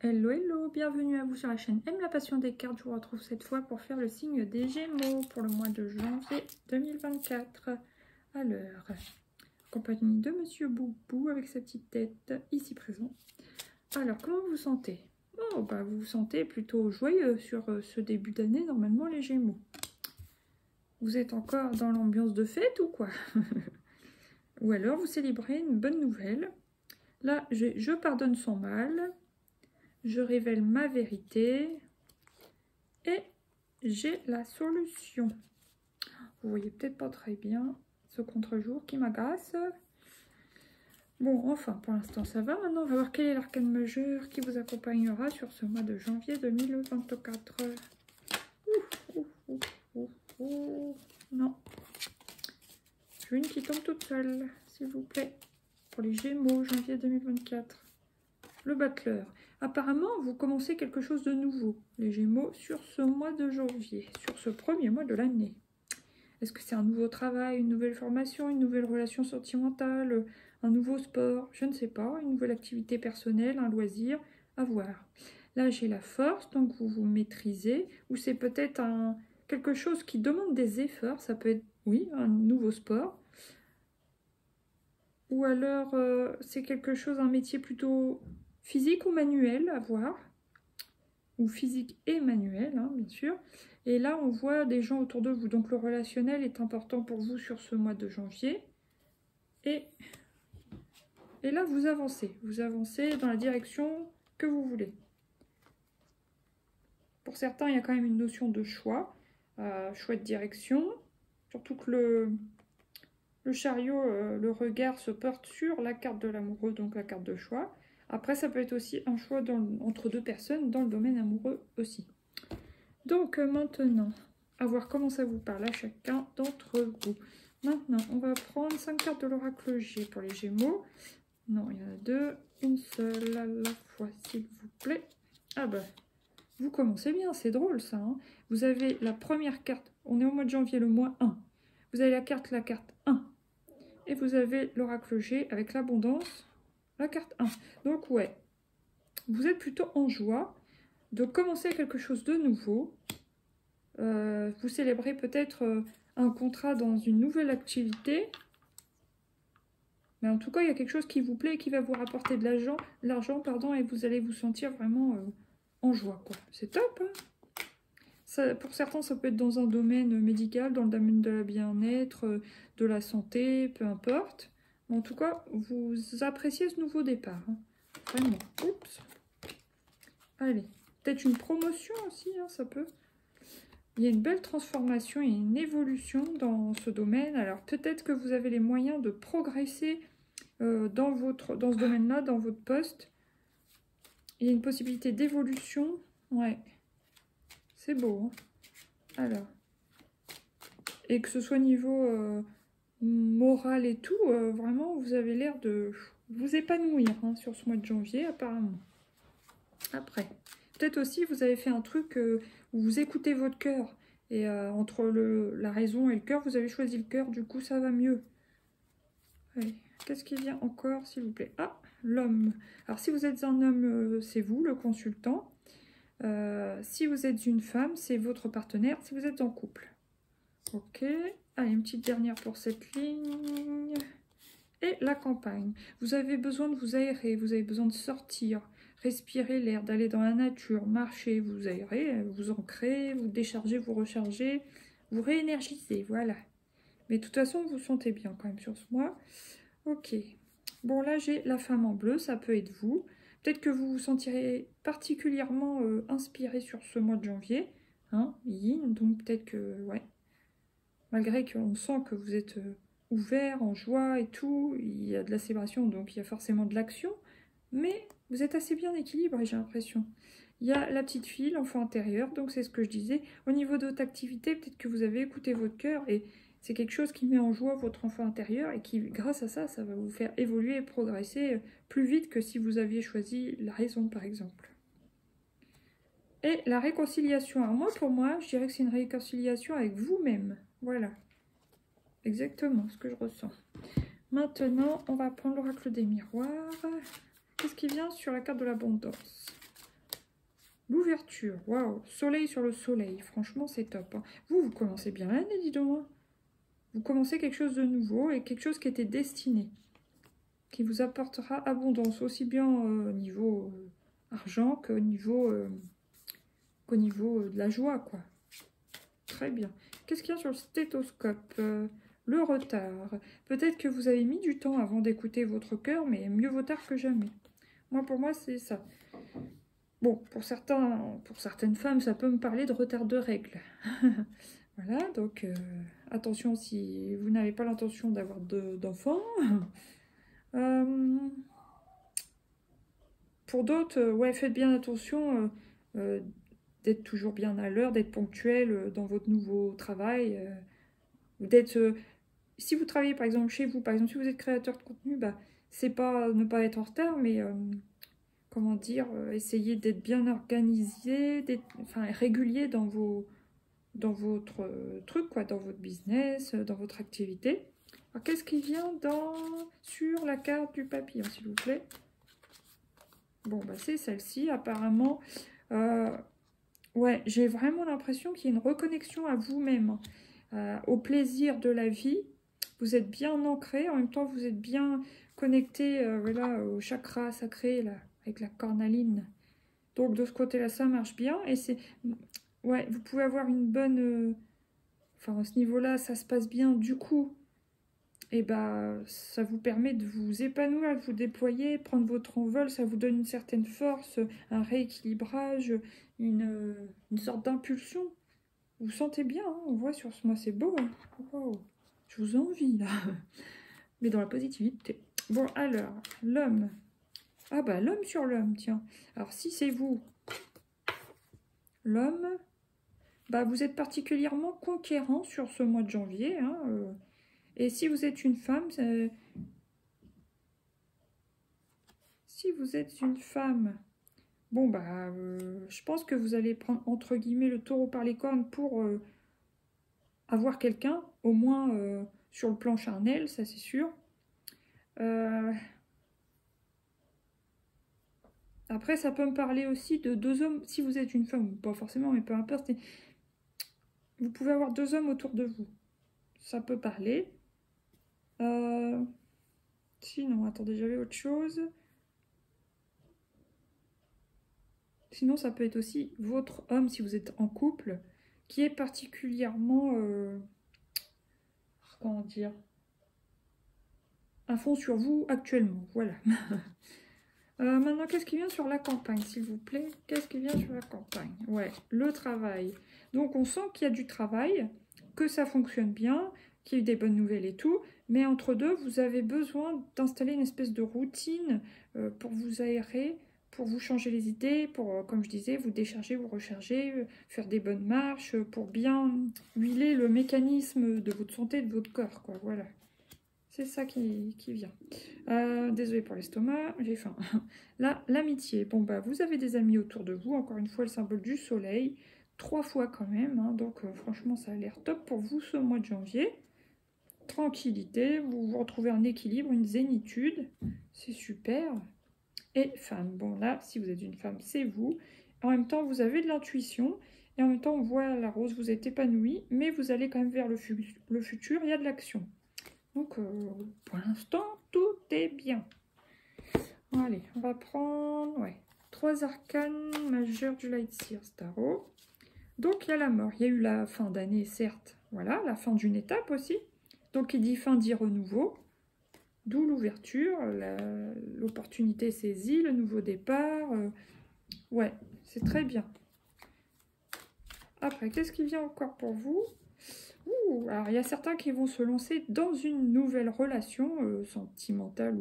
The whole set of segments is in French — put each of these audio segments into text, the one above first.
Hello, hello, bienvenue à vous sur la chaîne Aime la passion des cartes. Je vous retrouve cette fois pour faire le signe des Gémeaux pour le mois de janvier 2024. Alors, en compagnie de Monsieur Boubou avec sa petite tête ici présent. Alors, comment vous vous sentez? Oh, bah, vous vous sentez plutôt joyeux sur ce début d'année, normalement, les Gémeaux. Vous êtes encore dans l'ambiance de fête ou quoi? Ou alors, vous célébrez une bonne nouvelle. Là, je pardonne sans mal. Je révèle ma vérité et j'ai la solution. Vous voyez peut-être pas très bien ce contre-jour qui m'agace. Bon, enfin, pour l'instant, ça va. Maintenant, on va voir quel est l'arcane majeur qui vous accompagnera sur ce mois de janvier 2024. Non. Je veux une qui tombe toute seule, s'il vous plaît. Pour les Gémeaux, janvier 2024. Le battleur. Apparemment, vous commencez quelque chose de nouveau, les Gémeaux, sur ce mois de janvier, sur ce premier mois de l'année. Est-ce que c'est un nouveau travail, une nouvelle formation, une nouvelle relation sentimentale, un nouveau sport? Je ne sais pas, une nouvelle activité personnelle, un loisir, à voir. Là, j'ai la force, donc vous vous maîtrisez, ou c'est peut-être quelque chose qui demande des efforts, ça peut être, oui, un nouveau sport. Ou alors, c'est quelque chose, un métier plutôt physique ou manuel, à voir. Ou physique et manuel, hein, bien sûr. Et là, on voit des gens autour de vous. Donc, le relationnel est important pour vous sur ce mois de janvier. Et là, vous avancez. Vous avancez dans la direction que vous voulez. Pour certains, il y a quand même une notion de choix. Choix de direction. Surtout que le chariot, le regard se porte sur la carte de l'amoureux, donc la carte de choix. Après, ça peut être aussi un choix entre deux personnes dans le domaine amoureux aussi. Donc, maintenant, à voir comment ça vous parle à chacun d'entre vous. Maintenant, on va prendre 5 cartes de l'oracle G pour les Gémeaux. Non, il y en a deux. Une seule à la fois, s'il vous plaît. Ah bah, vous commencez bien, c'est drôle ça. Hein. Vous avez la première carte, on est au mois de janvier, le mois 1. Vous avez la carte 1. Et vous avez l'oracle G avec l'abondance, la carte 1. Donc ouais, vous êtes plutôt en joie de commencer quelque chose de nouveau. Vous célébrez peut-être un contrat dans une nouvelle activité. Mais en tout cas, il y a quelque chose qui vous plaît et qui va vous rapporter de l'argent, pardon, et vous allez vous sentir vraiment en joie, quoi. C'est top, hein. Ça, pour certains, ça peut être dans un domaine médical, dans le domaine de la bien-être, de la santé, peu importe. Mais en tout cas, vous appréciez ce nouveau départ. Hein. Vraiment. Oups. Allez. Peut-être une promotion aussi, hein, ça peut. Il y a une belle transformation et une évolution dans ce domaine. Alors, peut-être que vous avez les moyens de progresser dans ce domaine-là, dans votre poste. Il y a une possibilité d'évolution. Ouais. C'est beau, hein. Alors, et que ce soit niveau moral et tout, vraiment, vous avez l'air de vous épanouir hein, sur ce mois de janvier, apparemment. Après, peut-être aussi, vous avez fait un truc où vous écoutez votre cœur. Et entre la raison et le cœur, vous avez choisi le cœur, du coup, ça va mieux. Allez, qu'est-ce qui vient encore, s'il vous plaît? Ah, l'homme. Alors, si vous êtes un homme, c'est vous, le consultant. Si vous êtes une femme, c'est votre partenaire si vous êtes en couple. Ok. Allez, une petite dernière pour cette ligne. Et la campagne. Vous avez besoin de vous aérer, vous avez besoin de sortir, respirer l'air, d'aller dans la nature, marcher, vous aérez, vous ancrez, vous déchargez, vous rechargez, vous réénergisez, voilà. Mais de toute façon, vous sentez bien quand même sur ce mois. Ok. Bon, là, j'ai la femme en bleu, ça peut être vous. Peut-être que vous vous sentirez particulièrement inspiré sur ce mois de janvier. Hein, yin, donc peut-être que, ouais. Malgré qu'on sent que vous êtes ouvert, en joie et tout, il y a de la célébration, donc il y a forcément de l'action. Mais vous êtes assez bien équilibré, j'ai l'impression. Il y a la petite fille, l'enfant intérieur, donc c'est ce que je disais. Au niveau de votre activité, peut-être que vous avez écouté votre cœur et c'est quelque chose qui met en joie votre enfant intérieur et qui, grâce à ça, ça va vous faire évoluer et progresser plus vite que si vous aviez choisi la raison, par exemple. Et la réconciliation. Alors moi, pour moi, je dirais que c'est une réconciliation avec vous-même. Voilà. Exactement ce que je ressens. Maintenant, on va prendre l'oracle des miroirs. Qu'est-ce qui vient sur la carte de l'abondance? L'ouverture, waouh, soleil sur le soleil, franchement c'est top. Hein. Vous commencez bien l'année, dis donc. Hein. Vous commencez quelque chose de nouveau et quelque chose qui était destiné, qui vous apportera abondance, aussi bien au niveau argent qu'au niveau, de la joie, quoi. Très bien. Qu'est-ce qu'il y a sur le stéthoscope? Le retard. Peut-être que vous avez mis du temps avant d'écouter votre cœur, mais mieux vaut tard que jamais. Moi, pour moi, c'est ça. Bon, pour certaines femmes, ça peut me parler de retard de règles. Voilà, donc attention si vous n'avez pas l'intention d'avoir d'enfants. Pour d'autres, ouais, faites bien attention d'être toujours bien à l'heure, d'être ponctuel dans votre nouveau travail. Si vous travaillez par exemple chez vous, par exemple si vous êtes créateur de contenu, bah, c'est pas ne pas être en retard, mais comment dire, essayez d'être bien organisé, enfin régulier dans votre truc, quoi, dans votre business, dans votre activité. Alors qu'est-ce qui vient sur la carte du papillon, s'il vous plaît? Bon, bah c'est celle-ci, apparemment. Ouais, j'ai vraiment l'impression qu'il y a une reconnexion à vous-même, au plaisir de la vie. Vous êtes bien ancré, en même temps vous êtes bien connecté voilà, au chakra sacré, là, avec la cornaline. Donc de ce côté-là, ça marche bien. Et c'est... Ouais, vous pouvez avoir une bonne... Enfin, à ce niveau-là, ça se passe bien. Du coup, et bah, ça vous permet de vous épanouir, de vous déployer, prendre votre envol. Ça vous donne une certaine force, un rééquilibrage, une sorte d'impulsion. Vous vous sentez bien, hein, on voit sur ce mois, c'est beau. Hein. Wow. Je vous envie, là. Mais dans la positivité. Bon, alors, l'homme. Ah bah, l'homme sur l'homme, tiens. Alors, si c'est vous, l'homme, bah, vous êtes particulièrement conquérant sur ce mois de janvier. Hein, et si vous êtes une femme, bon, bah, je pense que vous allez prendre, entre guillemets, le taureau par les cornes pour avoir quelqu'un, au moins sur le plan charnel, ça c'est sûr. Après, ça peut me parler aussi de deux hommes, si vous êtes une femme, ou pas forcément, mais peu importe. Vous pouvez avoir deux hommes autour de vous. Ça peut parler. Sinon, attendez, j'avais autre chose. Sinon, ça peut être aussi votre homme, si vous êtes en couple, qui est particulièrement... comment dire, à fond sur vous actuellement, voilà. Maintenant, qu'est-ce qui vient sur la campagne, s'il vous plaît? Qu'est-ce qui vient sur la campagne? Ouais, le travail. Donc, on sent qu'il y a du travail, que ça fonctionne bien, qu'il y a eu des bonnes nouvelles et tout, mais entre deux, vous avez besoin d'installer une espèce de routine pour vous aérer, pour vous changer les idées, pour, comme je disais, vous décharger, vous recharger, faire des bonnes marches, pour bien huiler le mécanisme de votre santé, de votre corps, quoi, voilà. C'est ça qui vient. Désolée pour l'estomac, j'ai faim. Là, l'amitié. Bon, bah, vous avez des amis autour de vous. Encore une fois, le symbole du soleil. 3 fois quand même. Hein, donc, franchement, ça a l'air top pour vous ce mois de janvier. Tranquillité. Vous vous retrouvez un équilibre, une zénitude. C'est super. Et femme. Bon, là, si vous êtes une femme, c'est vous. En même temps, vous avez de l'intuition. Et en même temps, on voit la rose, vous êtes épanouie. Mais vous allez quand même vers le futur. Il y a de l'action. Donc, pour l'instant, tout est bien. Allez, on va prendre 3 arcanes majeures du Light Seers Tarot. Donc, il y a la mort. Il y a eu la fin d'année, certes. Voilà, la fin d'une étape aussi. Donc, qui dit fin dit renouveau. D'où l'ouverture, l'opportunité saisie, le nouveau départ. Ouais, c'est très bien. Après, qu'est-ce qui vient encore pour vous ? Alors, il y a certains qui vont se lancer dans une nouvelle relation sentimentale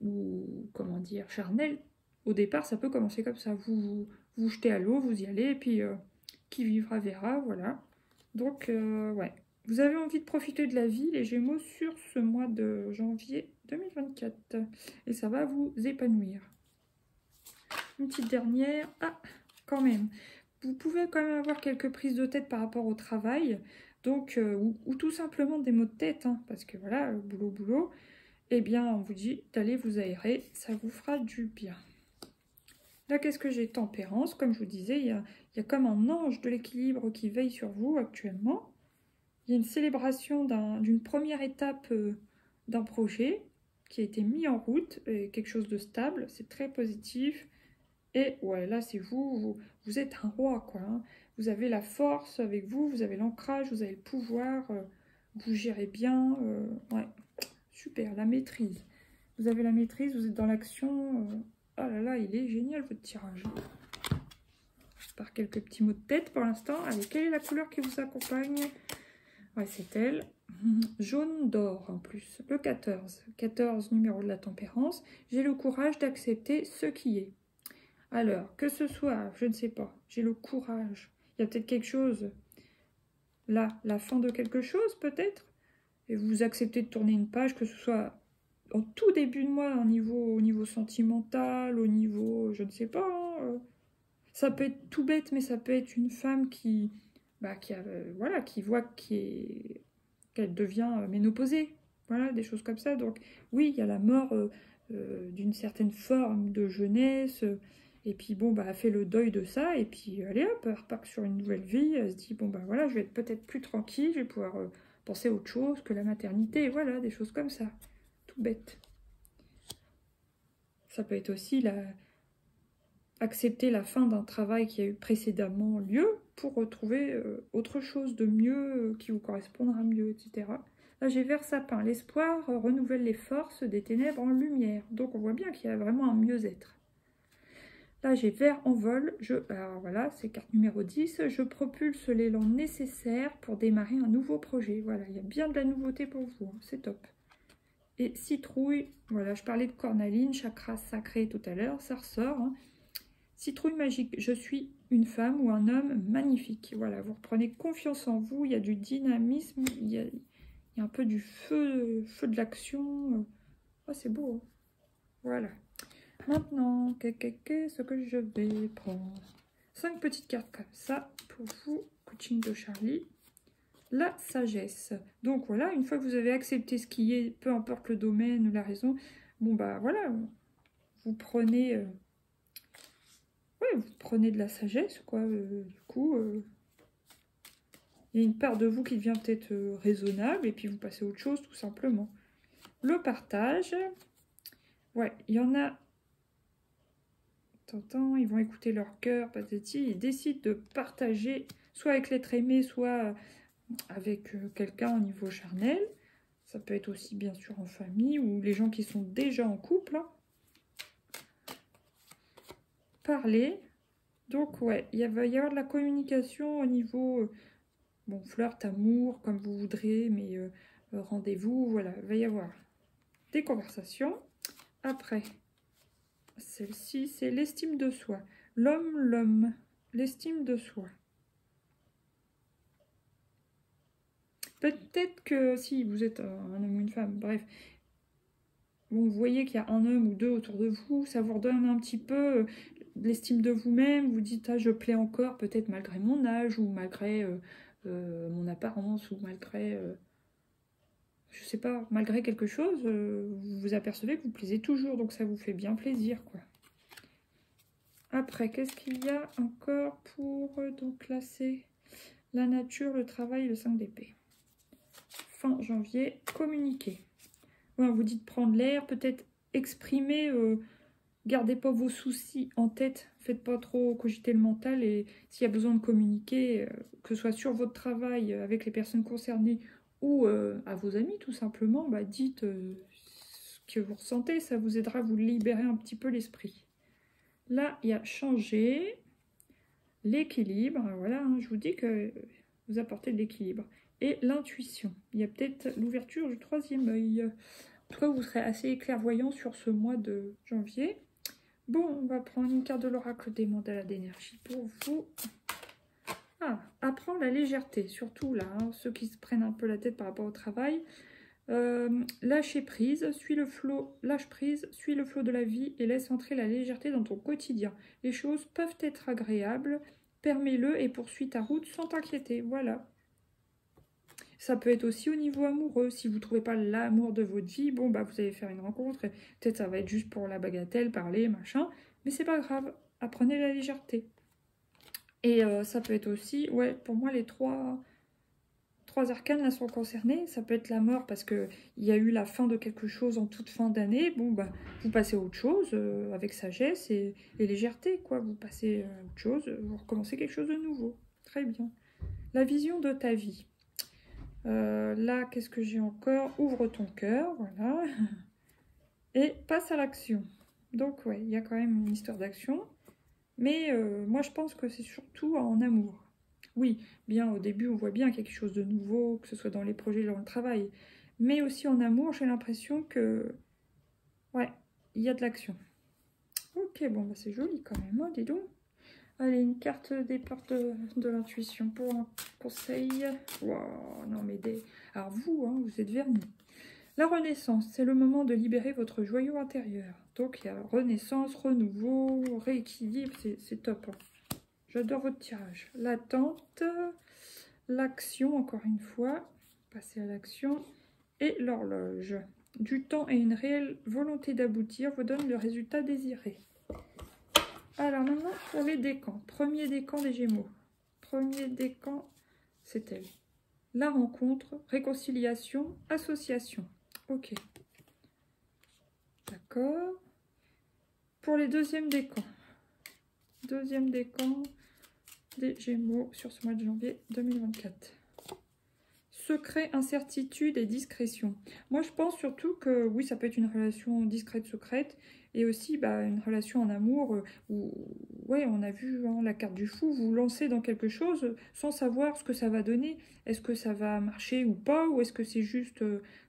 ou, comment dire, charnelle. Au départ, ça peut commencer comme ça. Vous jetez à l'eau, vous y allez, et puis qui vivra verra, voilà. Donc, ouais. Vous avez envie de profiter de la vie, les Gémeaux, sur ce mois de janvier 2024. Et ça va vous épanouir. Une petite dernière. Ah, quand même. Vous pouvez quand même avoir quelques prises de tête par rapport au travail. Donc, ou tout simplement des maux de tête, hein, parce que voilà, boulot, eh bien, on vous dit d'aller vous aérer, ça vous fera du bien. Là, qu'est-ce que j'ai? Tempérance, comme je vous disais, il y a comme un ange de l'équilibre qui veille sur vous actuellement. Il y a une célébration d'une première étape d'un projet qui a été mis en route, et quelque chose de stable, c'est très positif. Et ouais, là, c'est vous êtes un roi, quoi. Hein. Vous avez la force avec vous, vous avez l'ancrage, vous avez le pouvoir, vous gérez bien. Ouais, super, la maîtrise. Vous avez la maîtrise, vous êtes dans l'action. Oh là là, il est génial votre tirage. Par quelques petits mots de tête pour l'instant. Allez, quelle est la couleur qui vous accompagne? Ouais, c'est elle. Jaune d'or en plus. Le 14. 14, numéro de la tempérance. J'ai le courage d'accepter ce qui est. Alors, que ce soit, je ne sais pas, j'ai le courage. Il y a peut-être quelque chose, là, la fin de quelque chose peut-être. Et vous acceptez de tourner une page, que ce soit en tout début de mois, au niveau sentimental, au niveau, je ne sais pas. Hein, ça peut être tout bête, mais ça peut être une femme qui voilà, qui voit qu'elle devient ménopausée. Voilà, des choses comme ça. Donc, oui, il y a la mort d'une certaine forme de jeunesse. Et puis, bon, bah, elle fait le deuil de ça. Et puis, allez hop, elle repart sur une nouvelle vie. Elle se dit, bon, bah voilà, je vais être peut-être plus tranquille. Je vais pouvoir penser à autre chose que la maternité. Voilà, des choses comme ça. Tout bête. Ça peut être aussi accepter la fin d'un travail qui a eu précédemment lieu pour retrouver autre chose de mieux, qui vous correspondra mieux, etc. Là, j'ai vert sapin. L'espoir renouvelle les forces des ténèbres en lumière. Donc, on voit bien qu'il y a vraiment un mieux-être. Là, j'ai vert en vol. Alors voilà, c'est carte numéro 10. Je propulse l'élan nécessaire pour démarrer un nouveau projet. Voilà, il y a bien de la nouveauté pour vous. Hein, c'est top. Et citrouille, voilà, je parlais de cornaline, chakra sacré tout à l'heure, ça ressort. Hein. Citrouille magique, je suis une femme ou un homme magnifique. Voilà, vous reprenez confiance en vous, il y a du dynamisme, il y a un peu du feu de l'action. Oh, c'est beau. Hein. Voilà. Maintenant, qu'est-ce que je vais prendre? 5 petites cartes comme ça pour vous. Coaching de Charlie. La sagesse. Donc voilà, une fois que vous avez accepté ce qui est, peu importe le domaine, la raison, bon bah voilà, vous prenez... vous prenez de la sagesse, quoi. Du coup, il y a une part de vous qui devient peut-être raisonnable, et puis vous passez à autre chose, tout simplement. Le partage. Ouais, il y en a... T'entends, ils vont écouter leur cœur, patati. Ils décident de partager, soit avec l'être aimé, soit avec quelqu'un au niveau charnel. Ça peut être aussi, bien sûr, en famille, ou les gens qui sont déjà en couple. Hein. Parler. Donc, ouais, il va y avoir de la communication au niveau, bon, flirt, amour, comme vous voudrez, mais rendez-vous, voilà, il va y avoir des conversations. Après, celle-ci, c'est l'estime de soi. L'homme, l'estime de soi. Peut-être que si vous êtes un homme ou une femme, bref, vous voyez qu'il y a un homme ou deux autour de vous, ça vous redonne un petit peu l'estime de vous-même, vous dites, ah, je plais encore, peut-être malgré mon âge, ou malgré mon apparence, ou malgré, je sais pas, malgré quelque chose, vous vous apercevez que vous plaisez toujours, donc ça vous fait bien plaisir, quoi. Après, qu'est-ce qu'il y a encore pour donc classer la nature, le travail, le 5 d'épée. Fin janvier, communiquer. Ouais, on vous dit de prendre l'air, peut-être exprimer, gardez pas vos soucis en tête, faites pas trop cogiter le mental, et s'il y a besoin de communiquer, que ce soit sur votre travail, avec les personnes concernées, ou à vos amis tout simplement, bah, dites ce que vous ressentez, ça vous aidera à vous libérer un petit peu l'esprit. Là, il y a changer, l'équilibre, voilà, hein, je vous dis que vous apportez de l'équilibre. Et l'intuition, il y a peut-être l'ouverture du 3e œil. En tout cas, vous serez assez clairvoyant sur ce mois de janvier. Bon, on va prendre une carte de l'oracle des mandats d'énergie pour vous. Ah, apprendre la légèreté, surtout là, hein, ceux qui se prennent un peu la tête par rapport au travail. Lâcher prise, suis le flot, lâche prise, suis le flot de la vie et laisse entrer la légèreté dans ton quotidien. Les choses peuvent être agréables, permets-le et poursuis ta route sans t'inquiéter. Voilà. Ça peut être aussi au niveau amoureux. Si vous ne trouvez pas l'amour de votre vie, bon, bah, vous allez faire une rencontre. Peut-être ça va être juste pour la bagatelle, parler, machin. Mais c'est pas grave. apprenez la légèreté. Et ça peut être aussi, ouais, pour moi, les trois arcanes là sont concernés. Ça peut être la mort parce qu'il y a eu la fin de quelque chose en toute fin d'année. Bon, bah, vous passez à autre chose avec sagesse et légèreté, quoi. Vous passez à autre chose, vous recommencez quelque chose de nouveau. Très bien. La vision de ta vie. Là, qu'est-ce que j'ai encore? Ouvre ton cœur, voilà. Et passe à l'action. Donc, ouais, il y a quand même une histoire d'action. Mais moi, je pense que c'est surtout en amour. Oui, bien, au début, on voit bien quelque chose de nouveau, que ce soit dans les projets, dans le travail. Mais aussi en amour, j'ai l'impression que... Ouais, il y a de l'action. Ok, bon, bah c'est joli quand même, hein, dis donc. Allez, une carte des portes de l'intuition pour un conseil. Wow, non mais des... Alors vous, hein, vous êtes vernis. La renaissance, c'est le moment de libérer votre joyau intérieur. Donc il y a renaissance, renouveau, rééquilibre, c'est top. Hein. J'adore votre tirage. L'attente, l'action, encore une fois. Passer à l'action. Et l'horloge. Du temps et une réelle volonté d'aboutir vous donnent le résultat désiré. Alors maintenant, pour les décans. Premier décan des Gémeaux. Premier décan, c'est elle. La rencontre, réconciliation, association. Ok. D'accord. Pour les deuxièmes décans. Deuxième décan des Gémeaux sur ce mois de janvier 2024. Secret, incertitude et discrétion. Moi, je pense surtout que, oui, ça peut être une relation discrète, secrète, et aussi bah, une relation en amour où, ouais, on a vu hein, la carte du fou, vous lancez dans quelque chose sans savoir ce que ça va donner. Est-ce que ça va marcher ou pas, ou est-ce que c'est juste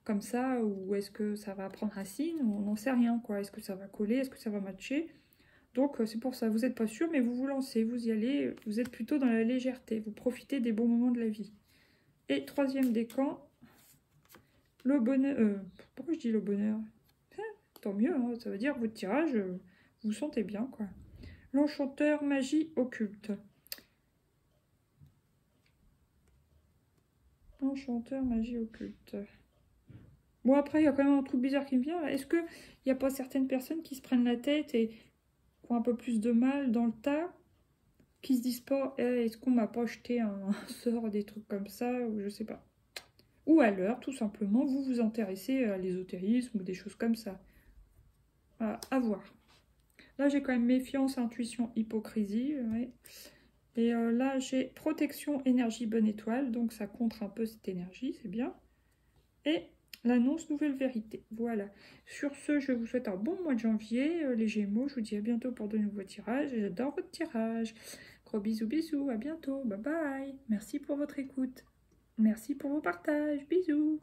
comme ça, ou est-ce que ça va prendre racine, on n'en sait rien, quoi. Est-ce que ça va coller, est-ce que ça va matcher? Donc, c'est pour ça, vous n'êtes pas sûr, mais vous vous lancez, vous y allez, vous êtes plutôt dans la légèreté, vous profitez des bons moments de la vie. Et troisième décan, le bonheur. Pourquoi je dis le bonheur? Tant mieux, hein, ça veut dire votre tirage, vous vous sentez bien, quoi. L'enchanteur, magie occulte. Enchanteur, magie occulte. Bon, après, il y a quand même un truc bizarre qui me vient. Est-ce qu'il n'y a pas certaines personnes qui se prennent la tête et qui ont un peu plus de mal dans le tas, qui se disent pas, est-ce qu'on m'a pas jeté un sort, des trucs comme ça, ou je sais pas. Ou alors, tout simplement, vous vous intéressez à l'ésotérisme ou des choses comme ça. À voir. Là, j'ai quand même méfiance, intuition, hypocrisie. Ouais. Et là, j'ai protection, énergie, bonne étoile. Donc, ça contre un peu cette énergie, c'est bien. Et l'annonce, nouvelle vérité. Voilà. Sur ce, je vous souhaite un bon mois de janvier. Les Gémeaux, je vous dis à bientôt pour de nouveaux tirages. J'adore votre tirage. Gros bisous, bisous. À bientôt. Bye bye. Merci pour votre écoute. Merci pour vos partages. Bisous.